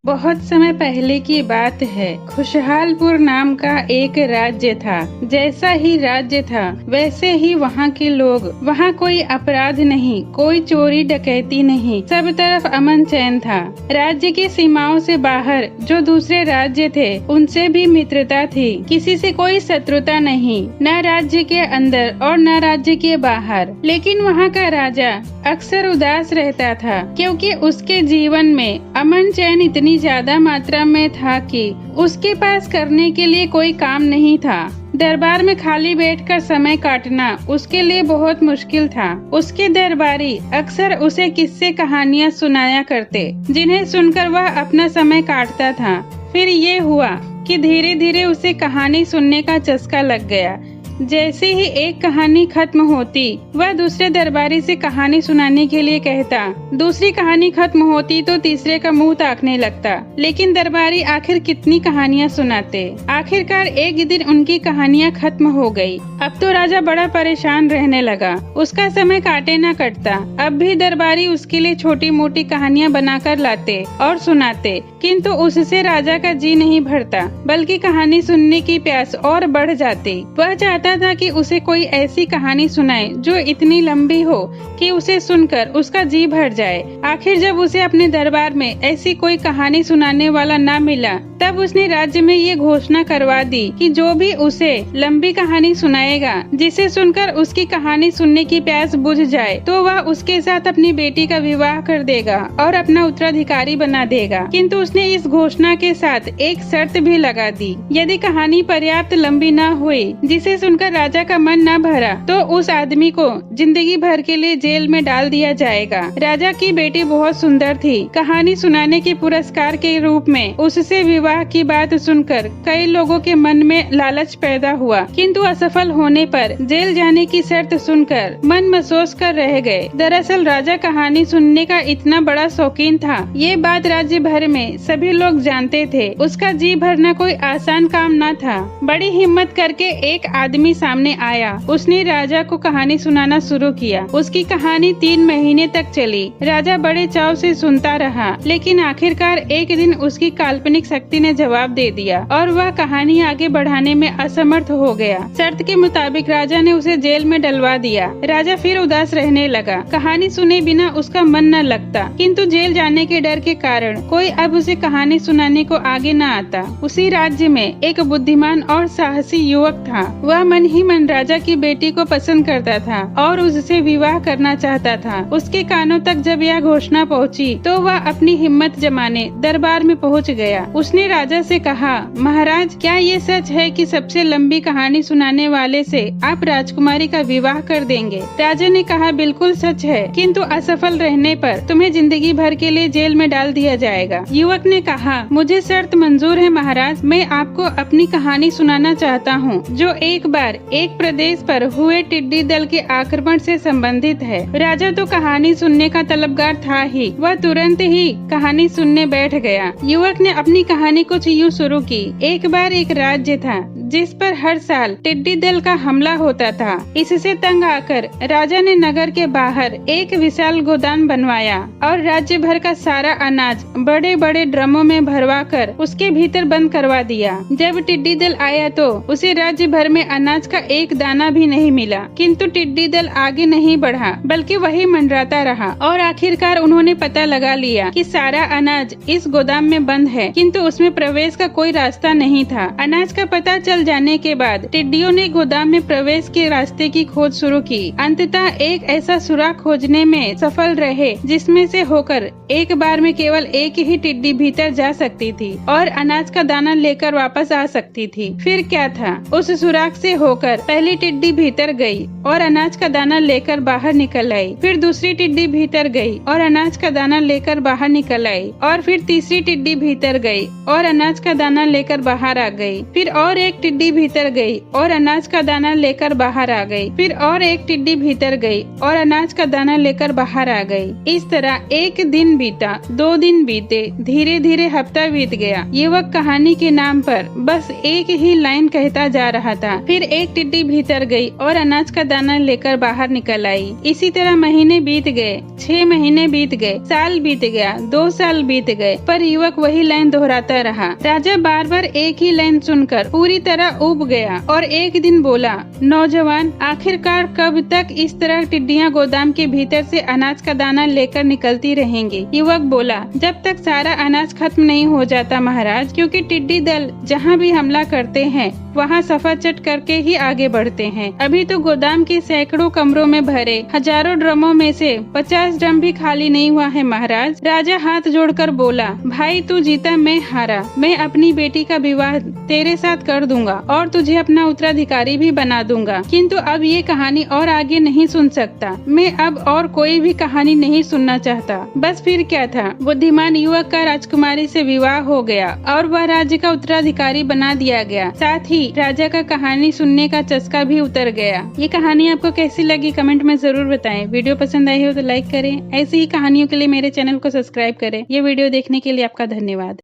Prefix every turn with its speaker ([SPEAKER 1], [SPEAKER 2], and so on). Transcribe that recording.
[SPEAKER 1] बहुत समय पहले की बात है। खुशहालपुर नाम का एक राज्य था। जैसा ही राज्य था वैसे ही वहाँ के लोग। वहाँ कोई अपराध नहीं, कोई चोरी डकैती नहीं, सब तरफ अमन चैन था। राज्य की सीमाओं से बाहर जो दूसरे राज्य थे उनसे भी मित्रता थी। किसी से कोई शत्रुता नहीं, न राज्य के अंदर और न राज्य के बाहर। लेकिन वहाँ का राजा अक्सर उदास रहता था, क्योंकि उसके जीवन में अमन चैन इतनी ज्यादा मात्रा में था कि उसके पास करने के लिए कोई काम नहीं था। दरबार में खाली बैठकर समय काटना उसके लिए बहुत मुश्किल था। उसके दरबारी अक्सर उसे किस्से कहानियां सुनाया करते, जिन्हें सुनकर वह अपना समय काटता था। फिर ये हुआ कि धीरे धीरे उसे कहानी सुनने का चस्का लग गया। जैसे ही एक कहानी खत्म होती वह दूसरे दरबारी से कहानी सुनाने के लिए कहता। दूसरी कहानी खत्म होती तो तीसरे का मुंह ताकने लगता। लेकिन दरबारी आखिर कितनी कहानियां सुनाते। आखिरकार एक दिन उनकी कहानियां खत्म हो गई। अब तो राजा बड़ा परेशान रहने लगा। उसका समय काटे ना कटता। अब भी दरबारी उसके लिए छोटी मोटी कहानियां बनाकर लाते और सुनाते, किंतु उससे राजा का जी नहीं भरता, बल्कि कहानी सुनने की प्यास और बढ़ जाती। वह चाहता था कि उसे कोई ऐसी कहानी सुनाए जो इतनी लंबी हो कि उसे सुनकर उसका जी भर जाए। आखिर जब उसे अपने दरबार में ऐसी कोई कहानी सुनाने वाला न मिला, तब उसने राज्य में ये घोषणा करवा दी कि जो भी उसे लंबी कहानी सुनाएगा, जिसे सुनकर उसकी कहानी सुनने की प्यास बुझ जाए, तो वह उसके साथ अपनी बेटी का विवाह कर देगा और अपना उत्तराधिकारी बना देगा। किंतु उसने इस घोषणा के साथ एक शर्त भी लगा दी। यदि कहानी पर्याप्त लंबी न हुई, जिसे सुनकर राजा का मन न भरा, तो उस आदमी को जिंदगी भर के लिए जेल में डाल दिया जाएगा। राजा की बेटी बहुत सुंदर थी। कहानी सुनाने के पुरस्कार के रूप में उससे विवाह की बात सुनकर कई लोगों के मन में लालच पैदा हुआ, किंतु असफल होने पर जेल जाने की शर्त सुनकर मन महसूस कर रह गए। दरअसल राजा कहानी सुनने का इतना बड़ा शौकीन था, ये बात राज्य भर में सभी लोग जानते थे। उसका जी भरना कोई आसान काम न था। बड़ी हिम्मत करके एक आदमी सामने आया। उसने राजा को कहानी सुनाना शुरू किया। उसकी कहानी 3 महीने तक चली। राजा बड़े चाव से सुनता रहा, लेकिन आखिरकार एक दिन उसकी काल्पनिक शक्ति ने जवाब दे दिया और वह कहानी आगे बढ़ाने में असमर्थ हो गया। शर्त के मुताबिक राजा ने उसे जेल में डलवा दिया। राजा फिर उदास रहने लगा। कहानी सुने बिना उसका मन न लगता, किंतु जेल जाने के डर के कारण कोई अब उसे कहानी सुनाने को आगे न आता। उसी राज्य में एक बुद्धिमान और साहसी युवक था। वह मन ही मन राजा की बेटी को पसंद करता था और उससे विवाह करना चाहता था। उसके कानों तक जब यह घोषणा पहुंची, तो वह अपनी हिम्मत जमाने दरबार में पहुंच गया। उसने राजा से कहा, महाराज, क्या ये सच है कि सबसे लंबी कहानी सुनाने वाले से आप राजकुमारी का विवाह कर देंगे? राजा ने कहा, बिल्कुल सच है, किंतु असफल रहने पर तुम्हें जिंदगी भर के लिए जेल में डाल दिया जाएगा। युवक ने कहा, मुझे शर्त मंजूर है महाराज। मैं आपको अपनी कहानी सुनाना चाहता हूँ, जो एक बार एक प्रदेश पर हुए टिड्डी दल के आक्रमण से संबंधित है। राजा तो कहानी सुनने का तलबगार था ही। वह तुरंत ही कहानी सुनने बैठ गया। युवक ने अपनी कहानी कुछ यूँ शुरू की। एक बार एक राज्य था जिस पर हर साल टिड्डी दल का हमला होता था। इससे तंग आकर राजा ने नगर के बाहर एक विशाल गोदाम बनवाया और राज्य भर का सारा अनाज बड़े बड़े ड्रमों में भरवा कर उसके भीतर बंद करवा दिया। जब टिड्डी दल आया तो उसे राज्य भर में अनाज का एक दाना भी नहीं मिला, किंतु टिड्डी दल आगे नहीं बढ़ा, बल्कि वही मंडराता रहा और आखिरकार उन्होंने पता लगा लिया कि सारा अनाज इस गोदाम में बंद है, किंतु उसमें प्रवेश का कोई रास्ता नहीं था। अनाज का पता चल जाने के बाद टिड्डियों ने गोदाम में प्रवेश के रास्ते की खोज शुरू की। अंततः एक ऐसा सुराख खोजने में सफल रहे जिसमें से होकर एक बार में केवल एक ही टिड्डी भीतर जा सकती थी और अनाज का दाना लेकर वापस आ सकती थी। फिर क्या था, उस सुराख से होकर पहली टिड्डी भीतर गई और अनाज का दाना लेकर बाहर निकल आई। फिर दूसरी टिड्डी भीतर गई और अनाज का दाना लेकर बाहर निकल आई और फिर तीसरी टिड्डी भीतर गई और अनाज का दाना लेकर बाहर आ गई। फिर और एक टिड्डी भीतर गई और अनाज का दाना लेकर बाहर आ गई। फिर और एक टिड्डी भीतर गई और अनाज का दाना लेकर बाहर आ गई। इस तरह एक दिन बीता, 2 दिन बीते, धीरे धीरे हफ्ता बीत गया। युवक कहानी के नाम पर बस एक ही लाइन कहता जा रहा था। फिर एक टिड्डी भीतर गई और अनाज का दाना लेकर बाहर निकल आई। इसी तरह महीने बीत गए, 6 महीने बीत गए, साल बीत गया, 2 साल बीत गए, पर युवक वही लाइन दोहराता रहा। राजा बार बार एक ही लाइन सुनकर पूरी तरह ऊब गया और एक दिन बोला, नौजवान, आखिरकार कब तक इस तरह टिड्डियां गोदाम के भीतर से अनाज का दाना लेकर निकलती रहेंगी? युवक बोला, जब तक सारा अनाज खत्म नहीं हो जाता महाराज, क्योंकि टिड्डी दल जहाँ भी हमला करते हैं वहाँ सफा चट करके ही आगे बढ़ते हैं। अभी तो गोदाम के सैकड़ों कमरों में भरे हजारों ड्रमों में से 50 ड्रम भी खाली नहीं हुआ है महाराज। राजा हाथ जोड़कर बोला, भाई तू जीता, मैं हारा। मैं अपनी बेटी का विवाह तेरे साथ कर दूंगा और तुझे अपना उत्तराधिकारी भी बना दूंगा, किंतु अब ये कहानी और आगे नहीं सुन सकता। मैं अब और कोई भी कहानी नहीं सुनना चाहता। बस फिर क्या था, बुद्धिमान युवक का राजकुमारी से विवाह हो गया और वह राज्य का उत्तराधिकारी बना दिया गया। साथ ही राजा का कहानी सुनने का चस्का भी उतर गया। ये कहानी आपको कैसी लगी कमेंट में जरूर बताएं। वीडियो पसंद आई हो तो लाइक करें। ऐसी ही कहानियों के लिए मेरे चैनल को सब्सक्राइब करें। ये वीडियो देखने के लिए आपका धन्यवाद।